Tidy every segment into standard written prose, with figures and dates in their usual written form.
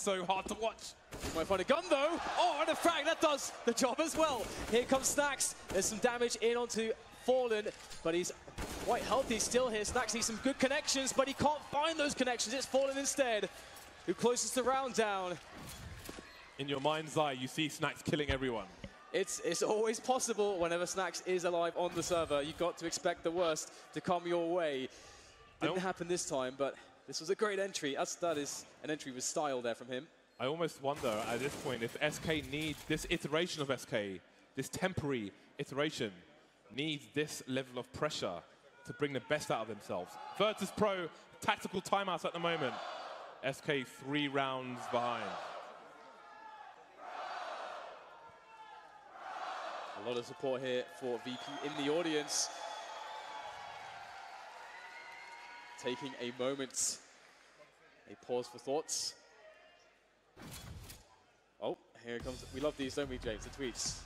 so hard to watch. He might find a gun though. Oh, and a frag, that does the job as well. Here comes Snax. There's some damage in onto Fallen, but he's quite healthy still here. Snax needs some good connections, but he can't find those connections. It's Fallen instead, who closes the round down. In your mind's eye, you see Snax killing everyone. It's always possible whenever Snax is alive on the server. You've got to expect the worst to come your way. Didn't happen this time, but this was a great entry. That is an entry with style there from him. I almost wonder at this point if SK needs this iteration of SK, this temporary iteration, needs this level of pressure to bring the best out of themselves. Virtus Pro, tactical timeouts at the moment. SK 3 rounds behind. A lot of support here for VP in the audience. Taking a moment, a pause for thoughts. Oh, here it comes. We love these, don't we, James? The tweets.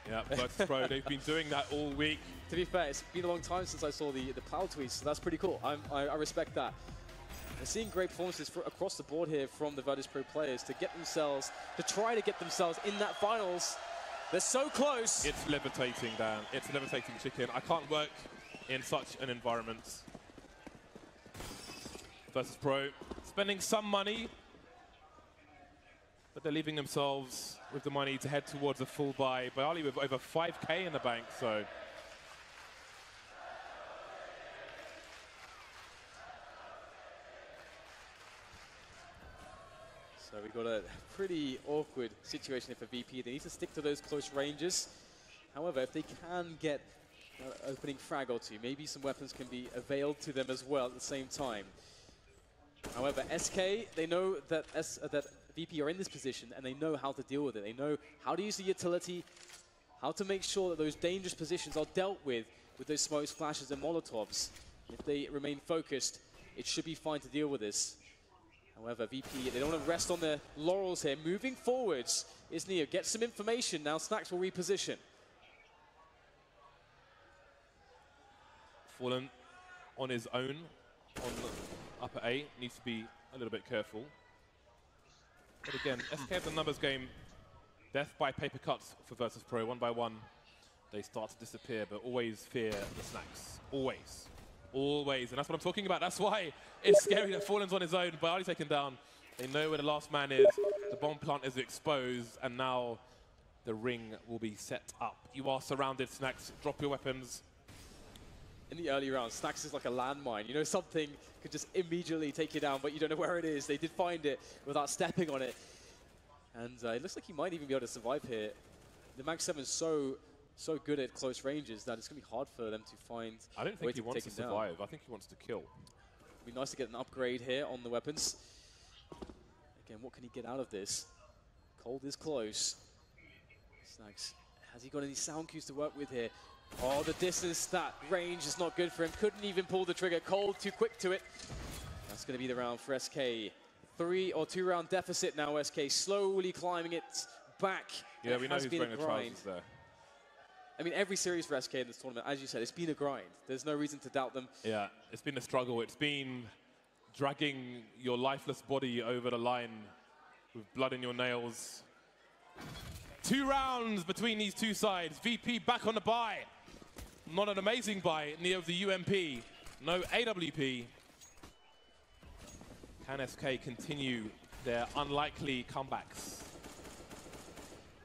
Yeah, Virtus Pro, they've been doing that all week. To be fair, it's been a long time since I saw the Cloud tweets, so that's pretty cool. I respect that. We're seeing great performances across the board here from the Virtus Pro players to try to get themselves in that finals. They're so close. It's levitating, Dan. It's levitating chicken. I can't work in such an environment. Virtus Pro spending some money, but they're leaving themselves with the money to head towards a full buy. Bali with over 5K in the bank, so. So we've got a pretty awkward situation here for VP. They need to stick to those close ranges. However, if they can get an opening frag or two, maybe some weapons can be availed to them as well at the same time. However, SK, they know that VP are in this position and they know how to deal with it. They know how to use the utility, how to make sure that those dangerous positions are dealt with those smokes, flashes, and molotovs. If they remain focused, it should be fine to deal with this. However, VP, they don't want to rest on their laurels here. Moving forwards is Neo. Get some information now. Snax will reposition. Fallen on his own on the upper A. Needs to be a little bit careful. But again, SK have the numbers game. Death by paper cuts for Virtus Pro. 1 by 1, they start to disappear, but always fear the Snax. Always. Always, and that's what I'm talking about. That's why it's scary that Fallen's on his own, but already taken down. They know where the last man is. The bomb plant is exposed, and now the ring will be set up. You are surrounded, Snax. Drop your weapons. In the early rounds, Snax is like a landmine. You know, something could just immediately take you down, but you don't know where it is. They did find it without stepping on it. And it looks like he might even be able to survive here. The Mag 7 is so good at close ranges that it's going to be hard for them to find. I don't think he wants to survive. I think he wants to kill. It'd be nice to get an upgrade here on the weapons. Again, what can he get out of this? Cold is close. Snax, has he got any sound cues to work with here? Oh, the distance, that range is not good for him. Couldn't even pull the trigger. Cold, too quick to it. That's going to be the round for SK. 3 or 2 round deficit now. SK slowly climbing it back. Yeah, we know who's wearing the trousers there. I mean, every series for SK in this tournament, as you said, it's been a grind. There's no reason to doubt them. Yeah, it's been a struggle. It's been dragging your lifeless body over the line with blood in your nails. 2 rounds between these two sides. VP back on the buy. Not an amazing buy. Neo of the UMP. No AWP. Can SK continue their unlikely comebacks?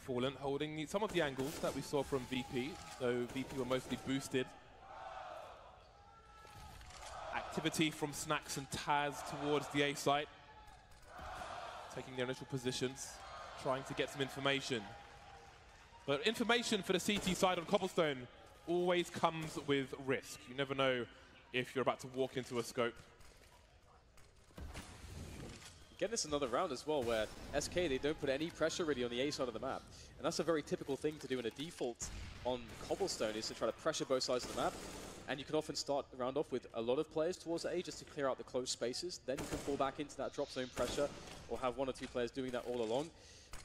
Fallen holding some of the angles that we saw from VP, though VP were mostly boosted. Activity from Snax and Taz towards the A site. Taking their initial positions, trying to get some information. But information for the CT side on Cobblestone always comes with risk. You never know if you're about to walk into a scope. Again, it's another round as well where SK, they don't put any pressure really on the A side of the map. And that's a very typical thing to do in a default on Cobblestone, is to try to pressure both sides of the map. And you can often start the round off with a lot of players towards the A just to clear out the closed spaces. Then you can fall back into that drop zone pressure or have 1 or 2 players doing that all along.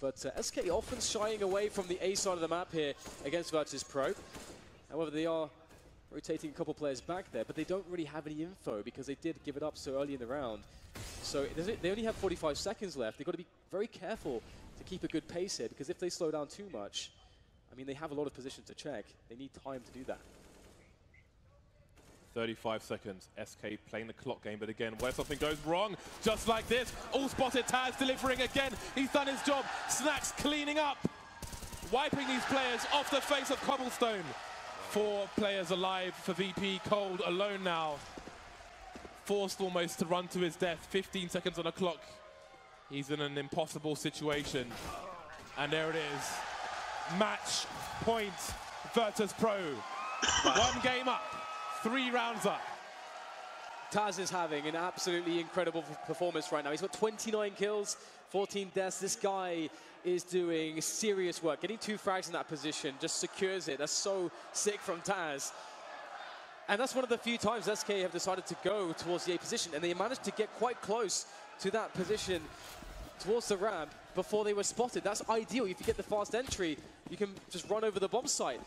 But SK often shying away from the A side of the map here against Virtus Pro. However, they are rotating a couple players back there, but they don't really have any info because they did give it up so early in the round. So they only have 45 seconds left. They've got to be very careful to keep a good pace here, because if they slow down too much, I mean, they have a lot of positions to check. They need time to do that. 35 seconds. SK playing the clock game, but again, where something goes wrong, just like this, all spotted. Taz delivering again. He's done his job. Snacks cleaning up, wiping these players off the face of cobblestone. 4 players alive for VP. Cold alone now, forced almost to run to his death. 15 seconds on the clock. He's in an impossible situation. And there it is. Match point, Virtus Pro. 1 game up, 3 rounds up. Taz is having an absolutely incredible performance right now. He's got 29 kills, 14 deaths. This guy is doing serious work. Getting 2 frags in that position just secures it. That's so sick from Taz. And that's one of the few times SK have decided to go towards the A position, and they managed to get quite close to that position towards the ramp before they were spotted. That's ideal. If you get the fast entry, you can just run over the bomb site.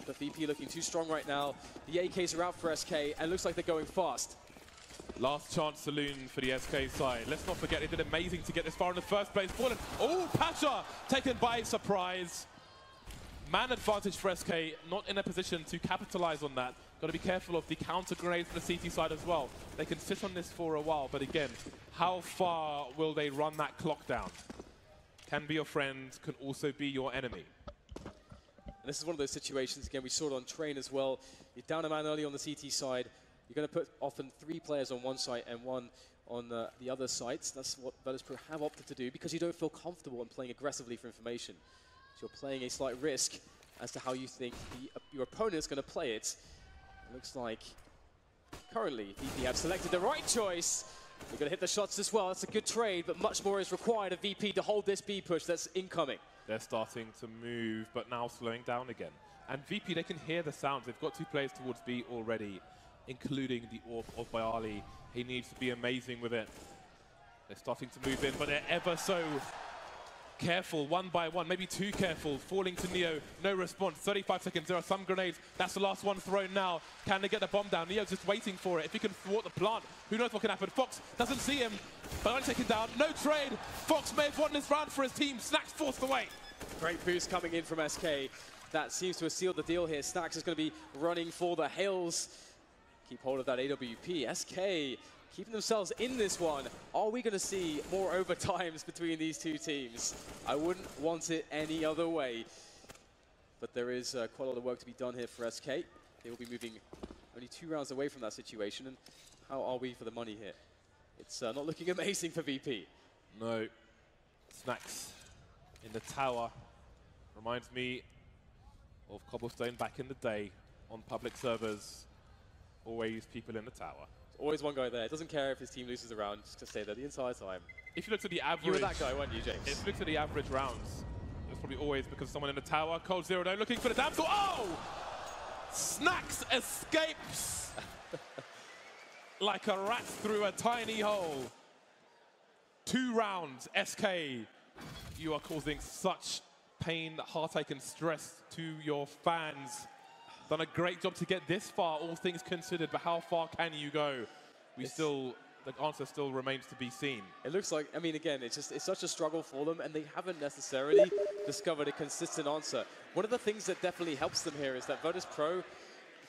But VP looking too strong right now. The AKs are out for SK, and looks like they're going fast. Last chance saloon for the SK side. Let's not forget, they did amazing to get this far in the first place. Fallen. Oh, Pasha taken by surprise. Man advantage for SK, not in a position to capitalize on that. Got to be careful of the counter grenades from the CT side as well. They can sit on this for a while, but again, how far will they run that clock down? Can be your friend, can also be your enemy. And this is one of those situations, again, we saw it on Train as well. You're down a man early on the CT side. You're going to put often 3 players on one site and 1 on the other sites. That's what Virtus Pro have opted to do, because you don't feel comfortable in playing aggressively for information. So you're playing a slight risk as to how you think your opponent is going to play it. It looks like currently VP have selected the right choice. You're going to hit the shots as well. That's a good trade, but much more is required of VP to hold this B push that's incoming. They're starting to move, but now slowing down again. And VP, they can hear the sounds. They've got 2 players towards B already, including the AWP of Bayali. He needs to be amazing with it. They're starting to move in, but they're ever so careful, 1 by 1, maybe too careful. Falling to Neo, no response. 35 seconds, there are some grenades. That's the last one thrown now. Can they get the bomb down? Neo's just waiting for it. If he can thwart the plant, who knows what can happen. Fox doesn't see him, but only taken down. No trade. Fox may have won this round for his team. Snacks forced away. Great boost coming in from SK. That seems to have sealed the deal here. Snacks is going to be running for the hills. Keep hold of that AWP. SK keeping themselves in this one. Are we going to see more overtimes between these 2 teams? I wouldn't want it any other way. But there is quite a lot of work to be done here for SK. They will be moving only 2 rounds away from that situation. And how are we for the money here? It's not looking amazing for VP. No. Snacks in the tower. Reminds me of Cobblestone back in the day on public servers. Always people in the tower. Always one guy there. Doesn't care if his team loses a round, just to stay there the entire time. If you look at the average... You were that guy, weren't you, James? If you look at the average rounds, it's probably always because someone in the tower. Cold 0 down, looking for the damsel. Oh! Snacks escapes like a rat through a tiny hole. 2 rounds, SK. You are causing such pain, heartache, and stress to your fans. Done a great job to get this far, all things considered, but how far can you go? The answer still remains to be seen. It looks like, I mean, again, it's such a struggle for them, and they haven't necessarily discovered a consistent answer. One of the things that definitely helps them here is that Virtus Pro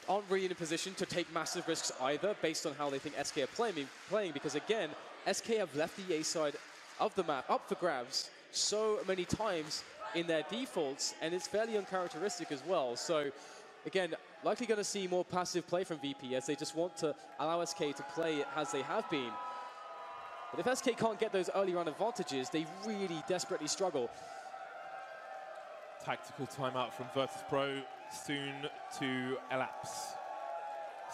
aren't really in a position to take massive risks either, based on how they think SK are playing, because again, SK have left the A side of the map up for grabs so many times in their defaults, and it's fairly uncharacteristic as well. So again, likely going to see more passive play from VP as they just want to allow SK to play as they have been. But if SK can't get those early round advantages, they really desperately struggle. Tactical timeout from Virtus Pro, soon to elapse.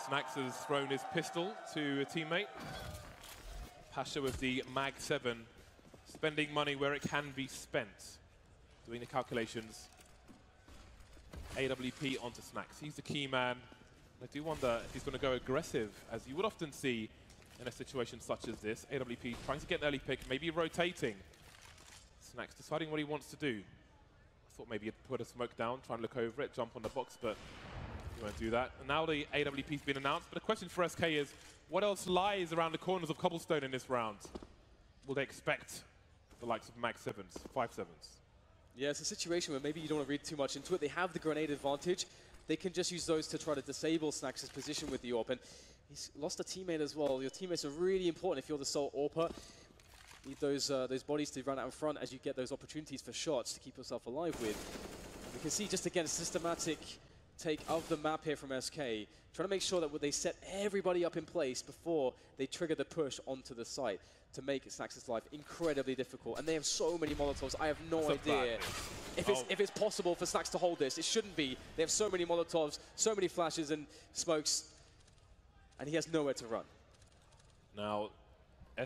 Snacks has thrown his pistol to a teammate. Pasha with the Mag 7, spending money where it can be spent. Doing the calculations. AWP onto Snacks. He's the key man. I do wonder if he's going to go aggressive, as you would often see in a situation such as this. AWP trying to get an early pick, maybe rotating. Snacks deciding what he wants to do. I thought maybe he'd put a smoke down, try and look over it, jump on the box, but he won't do that. And now the AWP's been announced, but the question for SK is, what else lies around the corners of Cobblestone in this round? will they expect the likes of Mag 7s, 5-7s? Yeah, it's a situation where maybe you don't want to read too much into it. They have the grenade advantage. They can just use those to try to disable Snax' position with the AWP. And he's lost a teammate as well. Your teammates are really important if you're the sole AWPer. Need those bodies to run out in front as you get those opportunities for shots to keep yourself alive with. We can see just again a systematic take of the map here from SK, trying to make sure that they set everybody up in place before they trigger the push onto the site to make Snax' life incredibly difficult. And they have so many Molotovs, I have no idea if it's possible for Snax to hold this. It shouldn't be. They have so many Molotovs, so many flashes and smokes, and he has nowhere to run. Now,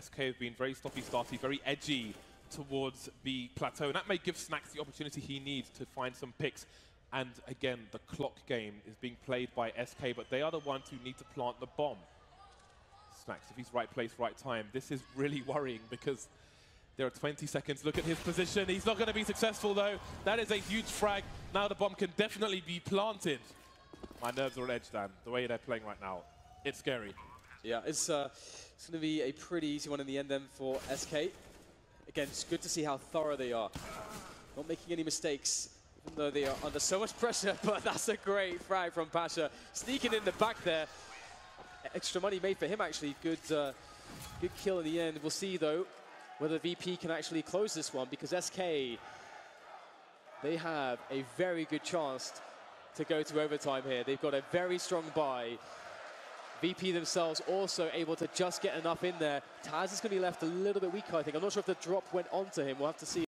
SK have been very stoppy-starty, very edgy towards the plateau, and that may give Snax the opportunity he needs to find some picks. And again, the clock game is being played by SK, but they are the ones who need to plant the bomb. Snax, if he's right place, right time, this is really worrying because there are 20 seconds. Look at his position. He's not going to be successful, though. That is a huge frag. Now the bomb can definitely be planted. My nerves are on edge, Dan, the way they're playing right now. It's scary. Yeah, it's going to be a pretty easy one in the end then for SK. Again, it's good to see how thorough they are. Not making any mistakes, even though they are under so much pressure, but that's a great frag from Pasha. Sneaking in the back there. Extra money made for him, actually. Good kill in the end. We'll see, though, whether VP can actually close this one, because SK, they have a very good chance to go to overtime here. They've got a very strong buy. VP themselves also able to just get enough in there. Taz is going to be left a little bit weaker, I think. I'm not sure if the drop went onto him. We'll have to see.